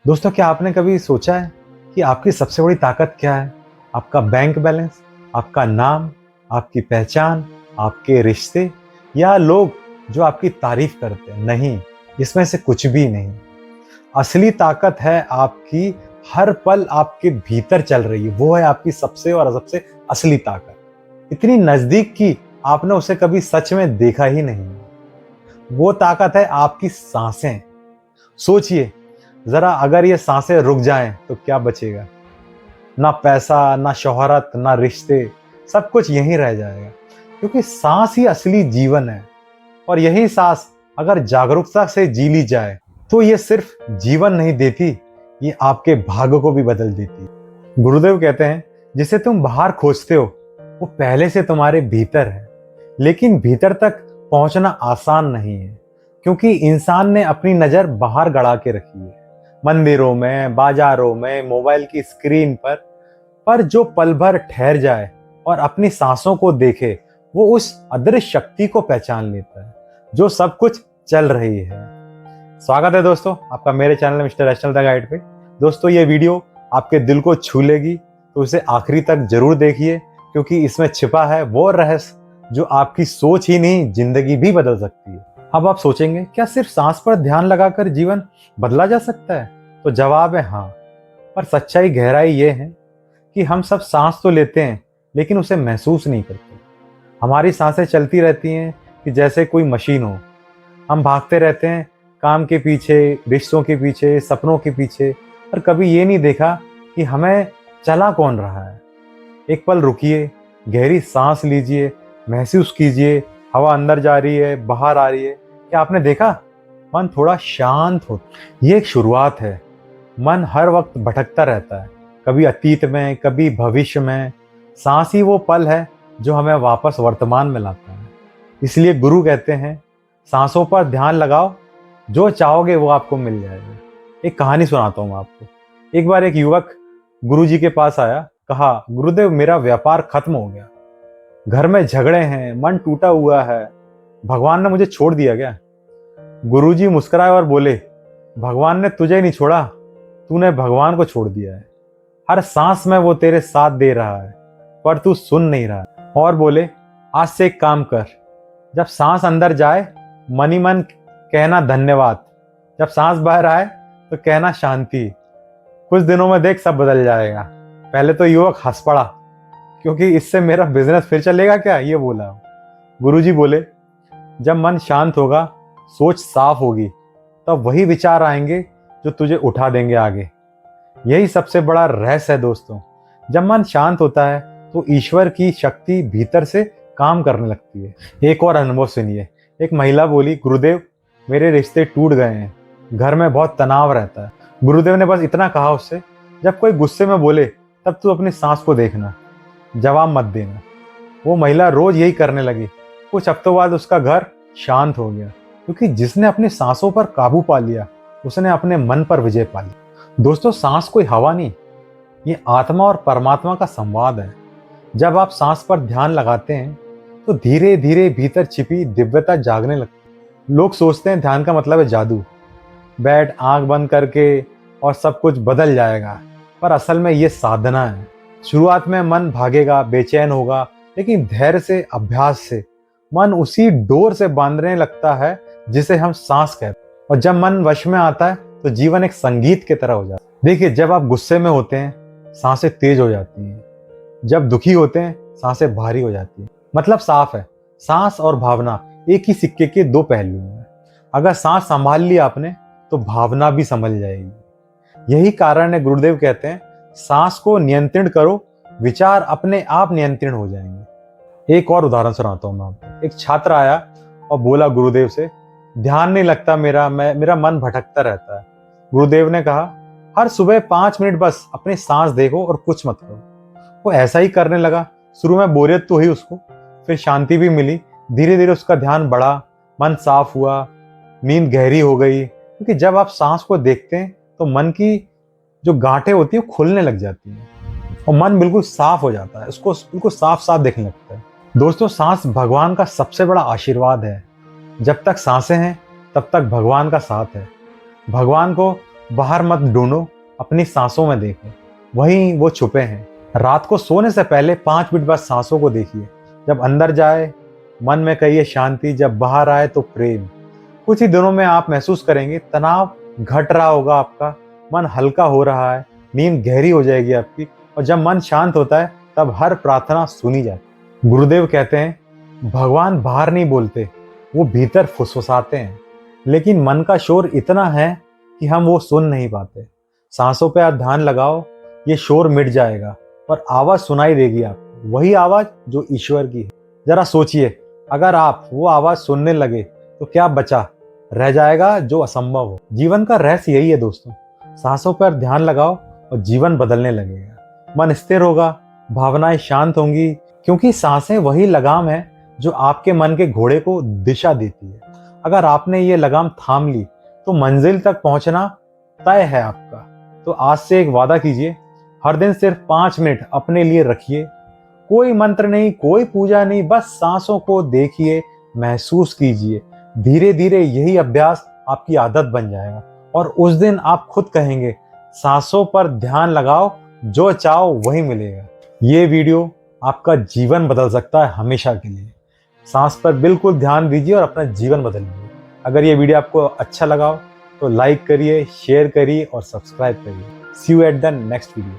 दोस्तों, क्या आपने कभी सोचा है कि आपकी सबसे बड़ी ताकत क्या है? आपका बैंक बैलेंस, आपका नाम, आपकी पहचान, आपके रिश्ते या लोग जो आपकी तारीफ करते हैं? नहीं, इसमें से कुछ भी नहीं। असली ताकत है आपकी हर पल आपके भीतर चल रही है, वो है आपकी सबसे असली ताकत। इतनी नजदीक कि आपने उसे कभी सच में देखा ही नहीं। वो ताकत है आपकी सांसें। सोचिए जरा, अगर ये सांसें रुक जाएं तो क्या बचेगा? ना पैसा, ना शोहरत, ना रिश्ते, सब कुछ यहीं रह जाएगा। क्योंकि सांस ही असली जीवन है। और यही सांस अगर जागरूकता से जी ली जाए तो ये सिर्फ जीवन नहीं देती, ये आपके भाग्य को भी बदल देती है। गुरुदेव कहते हैं, जिसे तुम बाहर खोजते हो वो पहले से तुम्हारे भीतर है। लेकिन भीतर तक पहुंचना आसान नहीं है, क्योंकि इंसान ने अपनी नजर बाहर गड़ा के रखी है, मंदिरों में, बाजारों में, मोबाइल की स्क्रीन पर जो पल भर ठहर जाए और अपनी सांसों को देखे, वो उस अदृश्य शक्ति को पहचान लेता है जो सब कुछ चल रही है। स्वागत है दोस्तों आपका मेरे channel mister rational the guide पे। दोस्तों, ये वीडियो आपके दिल को छू लेगी तो इसे आखिरी तक जरूर देखिए, क्योंकि इसमें छिपा है वो रहस्य जो आपकी सोच ही नहीं, जिंदगी भी बदल सकती है। अब आप सोचेंगे, क्या सिर्फ सांस पर ध्यान लगाकर जीवन बदला जा सकता है? तो जवाब है हाँ। पर सच्चाई, गहराई ये है कि हम सब सांस तो लेते हैं लेकिन उसे महसूस नहीं करते। हमारी सांसें चलती रहती हैं कि जैसे कोई मशीन हो। हम भागते रहते हैं काम के पीछे, रिश्तों के पीछे, सपनों के पीछे, पर कभी ये नहीं देखा कि हमें चला कौन रहा है। एक पल रुकिए, गहरी सांस लीजिए, महसूस कीजिए, हवा अंदर जा रही है, बाहर आ रही है। क्या आपने देखा? मन थोड़ा शांत हो। ये एक शुरुआत है। मन हर वक्त भटकता रहता है, कभी अतीत में, कभी भविष्य में। सांस ही वो पल है जो हमें वापस वर्तमान में लाता है। इसलिए गुरु कहते हैं, सांसों पर ध्यान लगाओ, जो चाहोगे वो आपको मिल जाएगा। एक कहानी सुनाता हूँ मैं आपको। एक बार एक युवक गुरु जी के पास आया। कहा, गुरुदेव, मेरा व्यापार खत्म हो गया, घर में झगड़े हैं, मन टूटा हुआ है, भगवान ने मुझे छोड़ दिया क्या? गुरुजी मुस्कुराए और बोले, भगवान ने तुझे नहीं छोड़ा, तूने भगवान को छोड़ दिया है। हर सांस में वो तेरे साथ दे रहा है, पर तू सुन नहीं रहा है। और बोले, आज से एक काम कर, जब सांस अंदर जाए मन ही मन कहना धन्यवाद, जब सांस बाहर आए तो कहना शांति। कुछ दिनों में देख, सब बदल जाएगा। पहले तो युवक हंस पड़ा, क्योंकि इससे मेरा बिजनेस फिर चलेगा क्या, ये बोला। गुरुजी बोले, जब मन शांत होगा, सोच साफ होगी, तब वही विचार आएंगे जो तुझे उठा देंगे आगे। यही सबसे बड़ा रहस्य है दोस्तों। जब मन शांत होता है तो ईश्वर की शक्ति भीतर से काम करने लगती है। एक और अनुभव सुनिए। एक महिला बोली, गुरुदेव, मेरे रिश्ते टूट गए हैं, घर में बहुत तनाव रहता है। गुरुदेव ने बस इतना कहा उससे, जब कोई गुस्से में बोले तब तू अपनी सांस को देखना, जवाब मत देना। वो महिला रोज यही करने लगी। कुछ हफ्तों बाद उसका घर शांत हो गया, क्योंकि जिसने अपनी सांसों पर काबू पा लिया, उसने अपने मन पर विजय पा ली। दोस्तों, सांस कोई हवा नहीं, ये आत्मा और परमात्मा का संवाद है। जब आप सांस पर ध्यान लगाते हैं तो धीरे धीरे भीतर छिपी दिव्यता जागने लगती है। लोग सोचते हैं ध्यान का मतलब है जादू, बैठ आंख बंद करके और सब कुछ बदल जाएगा, पर असल में ये साधना है। शुरुआत में मन भागेगा, बेचैन होगा, लेकिन धैर्य से, अभ्यास से मन उसी डोर से बांधने लगता है जिसे हम सांस कहते हैं। और जब मन वश में आता है तो जीवन एक संगीत की तरह हो जाता है। देखिए, जब आप गुस्से में होते हैं सांसें तेज हो जाती हैं, जब दुखी होते हैं सांसें भारी हो जाती हैं। मतलब साफ है, सांस और भावना एक ही सिक्के के दो पहलू हैं। अगर सांस संभाल लिया आपने तो भावना भी संभल जाएगी। यही कारण है गुरुदेव कहते हैं, सांस को नियंत्रण करो, विचार अपने आप नियंत्रण हो जाएंगे। एक और उदाहरण सुनाता हूं मैं आपको। एक छात्र आया और बोला गुरुदेव से, ध्यान नहीं लगता मेरा मन भटकता रहता है। गुरुदेव ने कहा, हर सुबह 5 मिनट बस अपनी सांस देखो और कुछ मत करो। वो ऐसा ही करने लगा। शुरू में बोरियत तो हुई उसको, फिर शांति भी मिली। धीरे धीरे उसका ध्यान बढ़ा, मन साफ हुआ, नींद गहरी हो गई। क्योंकि जब आप सांस को देखते हैं तो मन की जो गांठें होती हैं खुलने लग जाती हैं और मन बिल्कुल साफ हो जाता है, उसको बिल्कुल साफ साफ देखने लगता है। दोस्तों, सांस भगवान का सबसे बड़ा आशीर्वाद है। जब तक सांसें हैं तब तक भगवान का साथ है। भगवान को बाहर मत ढूंढो, अपनी सांसों में देखो, वहीं वो छुपे हैं। रात को सोने से पहले 5 मिनट बाद सांसों को देखिए। जब अंदर जाए मन में कहिए शांति, जब बाहर आए तो प्रेम। कुछ ही दिनों में आप महसूस करेंगे तनाव घट रहा होगा, आपका मन हल्का हो रहा है, नींद गहरी हो जाएगी आपकी। और जब मन शांत होता है तब हर प्रार्थना सुनी जाती। गुरुदेव कहते हैं भगवान बाहर नहीं बोलते, वो भीतर फुसफुसाते हैं, लेकिन मन का शोर इतना है कि हम वो सुन नहीं पाते। सांसों पे आप ध्यान लगाओ, ये शोर मिट जाएगा और आवाज सुनाई देगी आपको, वही आवाज जो ईश्वर की है। जरा सोचिए, अगर आप वो आवाज सुनने लगे तो क्या बचा रह जाएगा जो असंभव हो। जीवन का रहस्य यही है दोस्तों, सांसों पर ध्यान लगाओ और जीवन बदलने लगेगा। मन स्थिर होगा, भावनाएं शांत होंगी, क्योंकि सांसें वही लगाम है जो आपके मन के घोड़े को दिशा देती है। अगर आपने ये लगाम थाम ली तो मंजिल तक पहुंचना तय है आपका। तो आज से एक वादा कीजिए, हर दिन सिर्फ 5 मिनट अपने लिए रखिए। कोई मंत्र नहीं, कोई पूजा नहीं, बस सांसों को देखिए, महसूस कीजिए। धीरे धीरे यही अभ्यास आपकी आदत बन जाएगा और उस दिन आप खुद कहेंगे सांसों पर ध्यान लगाओ, जो चाहो वही मिलेगा। ये वीडियो आपका जीवन बदल सकता है हमेशा के लिए। सांस पर बिल्कुल ध्यान दीजिए और अपना जीवन बदलिए। अगर ये वीडियो आपको अच्छा लगा हो तो लाइक करिए, शेयर करिए और सब्सक्राइब करिए। See you at the next video.